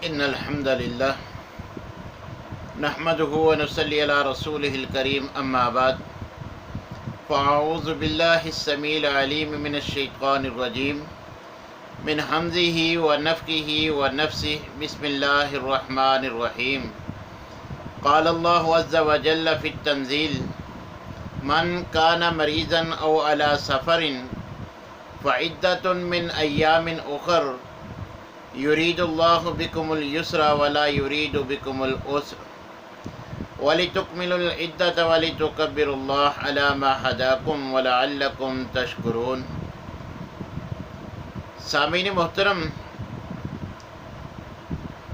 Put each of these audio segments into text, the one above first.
إن الحمد لله نحمده ونصلي على رسوله الكريم أما بعد فأعوذ بالله السميع العليم من الشيطان الرجيم من همزه ونفخه ونفسه بسم الله الرحمن الرحيم قال الله عز وجل في التنزيل من كان مريضا أو على سفر فعدة من أيام أخر يريد الله بكم اليسر ولا يريد بكم العسر ولتكملوا العدة ولتكبروا الله على ما هداكم ولعلكم تشكرون۔ سامعین محترم،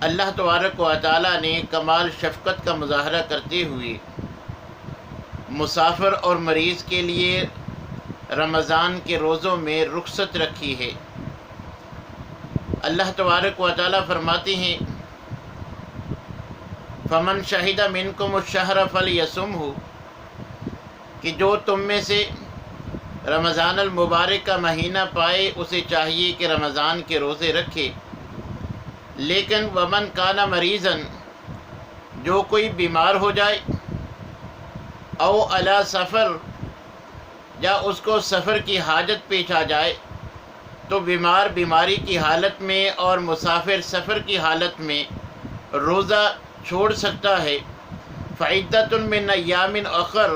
اللہ تبارک و تعالیٰ نے کمال شفقت کا مظاہرہ کرتے ہوئے مسافر اور مریض کے لیے رمضان کے روزوں میں رخصت رکھی ہے۔ اللہ تبارک و تعالیٰ فرماتے ہیں فمن شہد منکم الشہر فلیصمہ، کہ جو تم میں سے رمضان المبارک کا مہینہ پائے اسے چاہیے کہ رمضان کے روزے رکھے۔ لیکن ومن کان مریضاً، جو کوئی بیمار ہو جائے، او علی سفر، یا اس کو سفر کی حاجت پیش آ جائے، تو بیمار بیماری کی حالت میں اور مسافر سفر کی حالت میں روزہ چھوڑ سکتا ہے۔ فعدۃ من ایام اخر،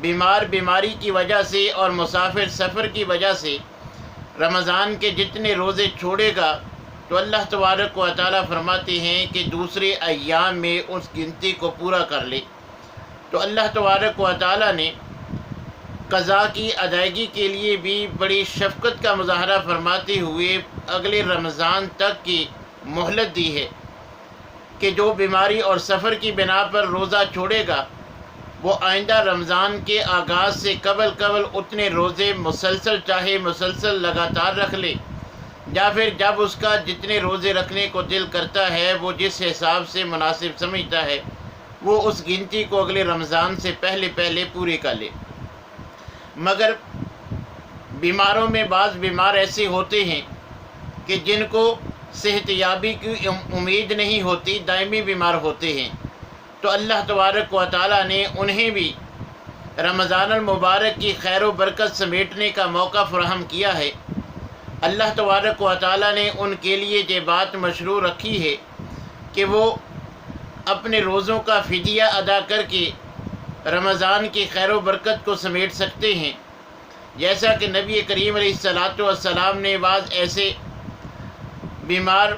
بیمار بیماری کی وجہ سے اور مسافر سفر کی وجہ سے رمضان کے جتنے روزے چھوڑے گا تو اللہ تبارک و تعالیٰ فرماتے ہیں کہ دوسرے ایام میں اس گنتی کو پورا کر لے۔ تو اللہ تبارک و تعالیٰ نے قضا کی ادائیگی کے لیے بھی بڑی شفقت کا مظاہرہ فرماتے ہوئے اگلے رمضان تک کی مہلت دی ہے کہ جو بیماری اور سفر کی بنا پر روزہ چھوڑے گا وہ آئندہ رمضان کے آغاز سے قبل اتنے روزے مسلسل لگاتار رکھ لے، یا پھر جب اس کا جتنے روزے رکھنے کو دل کرتا ہے وہ جس حساب سے مناسب سمجھتا ہے وہ اس گنتی کو اگلے رمضان سے پہلے پوری کر لے۔ مگر بیماروں میں بعض بیمار ایسے ہوتے ہیں کہ جن کو صحت یابی کی امید نہیں ہوتی، دائمی بیمار ہوتے ہیں، تو اللہ تبارک و تعالیٰ نے انہیں بھی رمضان المبارک کی خیر و برکت سمیٹنے کا موقع فراہم کیا ہے۔ اللہ تبارک و تعالیٰ نے ان کے لیے یہ بات مشروع رکھی ہے کہ وہ اپنے روزوں کا فدیہ ادا کر کے رمضان کی خیر و برکت کو سمیٹ سکتے ہیں، جیسا کہ نبی کریم علیہ السلام نے بعض ایسے بیمار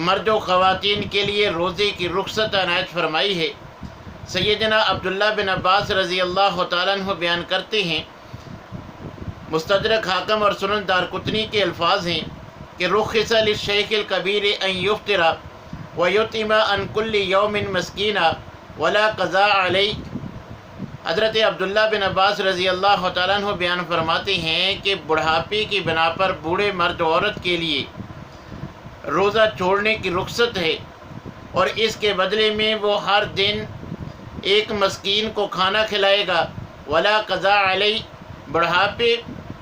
مرد و خواتین کے لیے روزے کی رخصت عنایت فرمائی ہے۔ سیدنا عبداللہ بن عباس رضی اللہ تعالیٰ عنہ بیان کرتے ہیں، مستدرک حاکم اور سنن دارقطنی کے الفاظ ہیں کہ رخص للشیخ الکبیر ان یفطر ویطعم عن کل یوم مسکینا ولا قضاء علیہ۔ حضرت عبداللہ بن عباس رضی اللہ تعالیٰ عنہ بیان فرماتے ہیں کہ بڑھاپے کی بنا پر بوڑھے مرد و عورت کے لیے روزہ چھوڑنے کی رخصت ہے، اور اس کے بدلے میں وہ ہر دن ایک مسکین کو کھانا کھلائے گا۔ ولا قضاء علیہ، بڑھاپے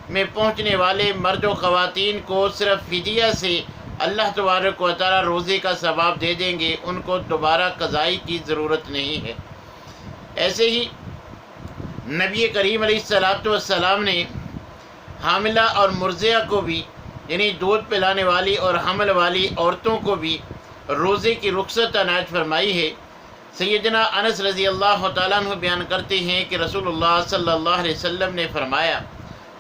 میں پہنچنے والے مرد و خواتین کو صرف فدیہ سے اللہ تبارک و تعالیٰ روزے کا ثواب دے دیں گے، ان کو دوبارہ قضائی کی ضرورت نہیں ہے۔ ایسے ہی نبی کریم علیہ السلام نے حاملہ اور مرضعہ کو بھی، یعنی دودھ پلانے والی اور حمل والی عورتوں کو بھی روزے کی رخصت عنایت فرمائی ہے۔ سیدنا انس رضی اللہ تعالیٰ عنہ بیان کرتے ہیں کہ رسول اللہ صلی اللہ علیہ وسلم نے فرمایا،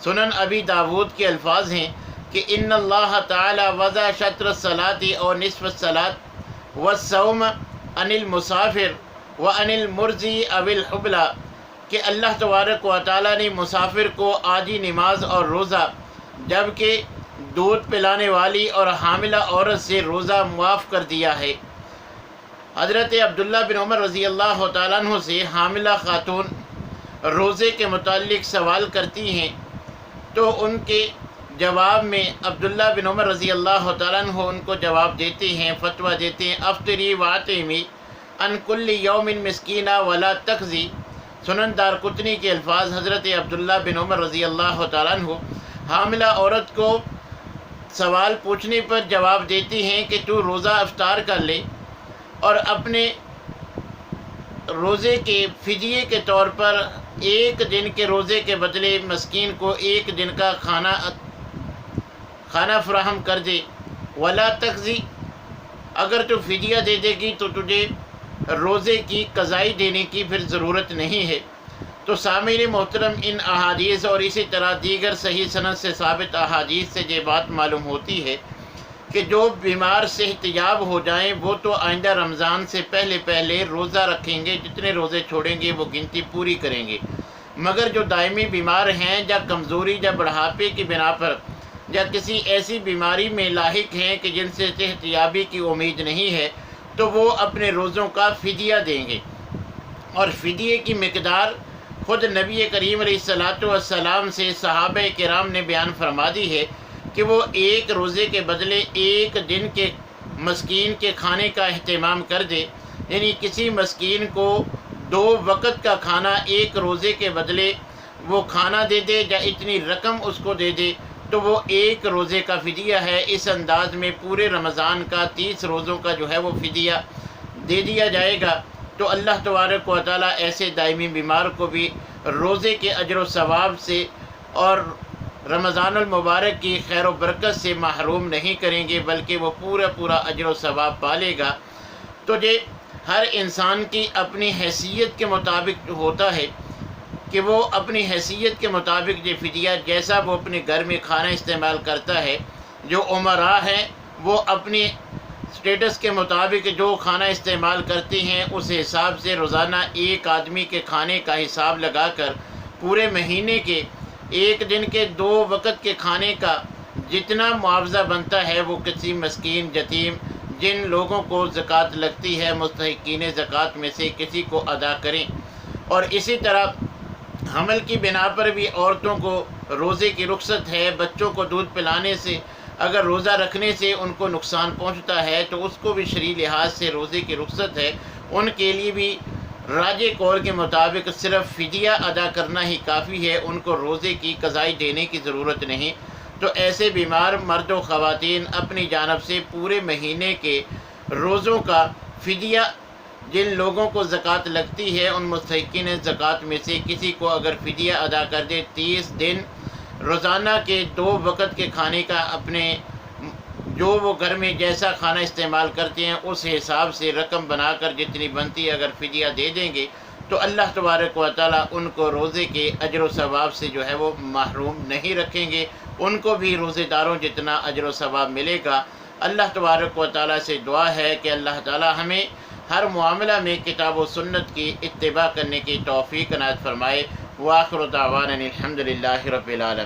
سنن ابی داود کے الفاظ ہیں کہ ان اللہ تعالی وضع شطر الصلاۃ او نصف الصلاۃ والصوم عن المسافر وعن المرضی او الحبلى، کہ اللہ تبارک و تعالیٰ نے مسافر کو آدھی نماز اور روزہ، جبکہ دودھ پلانے والی اور حاملہ عورت سے روزہ معاف کر دیا ہے۔ حضرت عبداللہ بن عمر رضی اللہ تعالیٰ عنہ سے حاملہ خاتون روزے کے متعلق سوال کرتی ہیں تو ان کے جواب میں عبداللہ بن عمر رضی اللہ تعالیٰ عنہ ان کو جواب دیتے ہیں، فتویٰ دیتے ہیں، افطری واطعمی عن کل یوم مسکینہ ولا تقضی۔ سنن دارقطنی کے الفاظ، حضرت عبداللہ بن عمر رضی اللہ تعالیٰ عنہ حاملہ عورت کو سوال پوچھنے پر جواب دیتی ہیں کہ تو روزہ افطار کر لے اور اپنے روزے کے فدیے کے طور پر ایک دن کے روزے کے بدلے مسکین کو ایک دن کا کھانا فراہم کر دے۔ ولا تقضی، اگر تو فدیہ دے دے گی تو تجھے روزے کی قضائی دینے کی پھر ضرورت نہیں ہے۔ تو سامعین محترم، ان احادیث اور اسی طرح دیگر صحیح سند سے ثابت احادیث سے یہ بات معلوم ہوتی ہے کہ جو بیمار صحت یاب ہو جائیں وہ تو آئندہ رمضان سے پہلے روزہ رکھیں گے، جتنے روزے چھوڑیں گے وہ گنتی پوری کریں گے۔ مگر جو دائمی بیمار ہیں یا کمزوری یا بڑھاپے کی بنا پر یا کسی ایسی بیماری میں لاحق ہیں کہ جن سے صحت یابی کی امید نہیں ہے، تو وہ اپنے روزوں کا فدیہ دیں گے۔ اور فدیے کی مقدار خود نبی کریم علیہ السلام سے صحابہ کرام نے بیان فرما دی ہے کہ وہ ایک روزے کے بدلے ایک دن کے مسکین کے کھانے کا اہتمام کر دے، یعنی کسی مسکین کو 2 وقت کا کھانا ایک روزے کے بدلے وہ کھانا دے دے یا اتنی رقم اس کو دے دے تو وہ ایک روزے کا فدیہ ہے۔ اس انداز میں پورے رمضان کا 30 روزوں کا جو ہے وہ فدیہ دے دیا جائے گا۔ تو اللہ تبارک و تعالیٰ ایسے دائمی بیمار کو بھی روزے کے اجر و ثواب سے اور رمضان المبارک کی خیر و برکت سے محروم نہیں کریں گے، بلکہ وہ پورا اجر و ثواب پالے گا۔ تو یہ ہر انسان کی اپنی حیثیت کے مطابق ہوتا ہے کہ وہ اپنی حیثیت کے مطابق یہ فدیہ جیسا وہ اپنے گھر میں کھانا استعمال کرتا ہے، جو امراء ہیں وہ اپنی اسٹیٹس کے مطابق جو کھانا استعمال کرتے ہیں اس حساب سے روزانہ ایک آدمی کے کھانے کا حساب لگا کر پورے مہینے کے ایک دن کے 2 وقت کے کھانے کا جتنا معاوضہ بنتا ہے وہ کسی مسکین، یتیم، جن لوگوں کو زکوٰۃ لگتی ہے مستحقین زکوٰۃ میں سے کسی کو ادا کریں۔ اور اسی طرح حمل کی بنا پر بھی عورتوں کو روزے کی رخصت ہے۔ بچوں کو دودھ پلانے سے، اگر روزہ رکھنے سے ان کو نقصان پہنچتا ہے تو اس کو بھی شرعی لحاظ سے روزے کی رخصت ہے۔ ان کے لیے بھی راجح قول کے مطابق صرف فدیہ ادا کرنا ہی کافی ہے، ان کو روزے کی قضائی دینے کی ضرورت نہیں۔ تو ایسے بیمار مرد و خواتین اپنی جانب سے پورے مہینے کے روزوں کا فدیہ جن لوگوں کو زکوٰۃ لگتی ہے ان مستحقین زکوٰۃ میں سے کسی کو اگر فدیہ ادا کر دے 30 دن روزانہ کے 2 وقت کے کھانے کا، اپنے جو وہ گھر میں جیسا کھانا استعمال کرتے ہیں اس حساب سے رقم بنا کر جتنی بنتی اگر فدیہ دے دیں گے تو اللہ تبارک و تعالیٰ ان کو روزے کے اجر و ثواب سے جو ہے وہ محروم نہیں رکھیں گے، ان کو بھی روزے داروں جتنا اجر و ثواب ملے گا۔ اللہ تبارک و تعالیٰ سے دعا ہے کہ اللہ تعالیٰ ہمیں ہر معاملہ میں کتاب و سنت کی اتباع کرنے کی توفیق عنایت فرمائے۔ وآخر دعوانا الحمد للہ رب العالمین۔